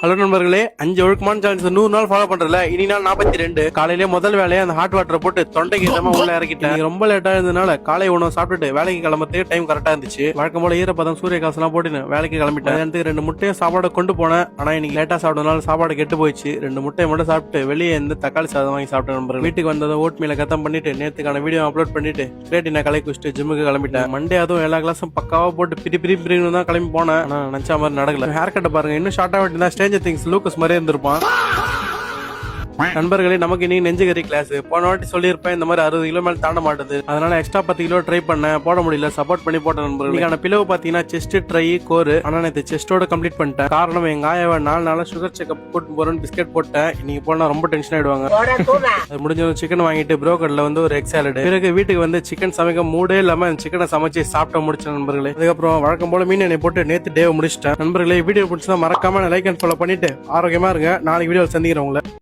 Hello நண்பர்களே, 5 ஒழுக்கமான challenge 100 நாள் ஃபாலோ பண்றல. இனி நாள் 42. காலையிலே முதல் வேலையை அந்த ஹாட் வாட்டரை போட்டு தொண்டைக்கு இதமா உள்ள இறக்கிட்டேன். ரொம்ப லேட்டா இருந்ததுனால காலை உணவு சாப்பிட்டுட்டு வேலைக்கு கிளம்புறதுக்கு டைம் கரெக்டா இருந்துச்சு. வழக்கம் போல ஈரப்பதம் சூரிய காசுலாம் போட்டு வேலைக்கு கிளம்பிட்டேன். எனக்கு 2 முட்டையும் சாப்பாடு கொண்டு போனேன். ஆனா இன்னைக்கு லேட்டா சாப்பிட்டதுனால சாப்பாடு கெட்டு போயிடுச்சு. 2 முட்டையை மட்டும் சாப்பிட்டு வெளியே இருந்து தக்காளி சாதம் வாங்கி சாப்பிட்டேன் நண்பர்கள். வீட்டுக்கு வந்ததை ஓட் மீல கத்தம் பண்ணிட்டு நேத்துக்கான வீடியோ அப்லோட் பண்ணிட்டு கிரேட்டினா கலை குடிச்சிட்டு ஜிம்முக்கு கிளம்பிட்டேன். மண்டே அதுவும் எல்லா கிளாஸும் பக்காவா போட்டு பிரி தான் கிளம்பி போனேன். ஆனா நினைச்ச மாதிரி நடக்கல. ஹேர் கட்டை பாருங்க, இன்னும் ஷார்ட்டா வெட்டினா ஸ்ட்ரேஞ்சர் திங்ஸ் லூக்கஸ் மாதிரியே இருந்திருப்பான். நண்பர்களே, நமக்கு இன்னைக்கு நெஞ்சுகறி கிளாஸ். போன வாட்டி சொல்லியிருப்பேன் இந்த மாதிரி 60 கிலோ மேல தாண்ட மாட்டது. அதனால எக்ஸ்ட்ரா 10 கிலோ ட்ரை பண்ணேன், போட முடியல. சப்போர்ட் பண்ணி போட்ட நண்பர்கள். இன்னைக்கான பிளவு பாத்தீங்கன்னா செஸ்ட், ட்ரை, கோர். ஆனா நேற்று செஸ்டோட கம்ப்ளீட் பண்ணிட்டேன். காரணம் எங்க ஆயாவை 4 நாளா சுகர் செக்அப் கூட்டு போறேன்னு பிஸ்கெட் போட்டேன். இன்னைக்கு போனா ரொம்ப டென்ஷன் ஆயிடுவாங்க. அது முடிஞ்ச சிக்கன் வாங்கிட்டு புரோக்கர்ல வந்து ஒரு எக் சாலட். பிறகு வீட்டுக்கு வந்து சிக்கன் சமைக்க மூடே இல்லாம சிக்கனை சமைச்சு சாப்பிட்ட முடிச்ச நண்பர்களே. அதுக்கப்புறம் வழக்கம் போல மீன் எண்ணெய் போட்டு நேத்து டேவை முடிச்சிட்டேன். நண்பர்களே, வீடியோ பிடிச்சா மறக்காம லைக் அண்ட் ஃபாலோ பண்ணிட்டு ஆரோக்கியமா இருங்க. நாளைக்கு வீடியோ சந்திக்கிறேன் உங்களை.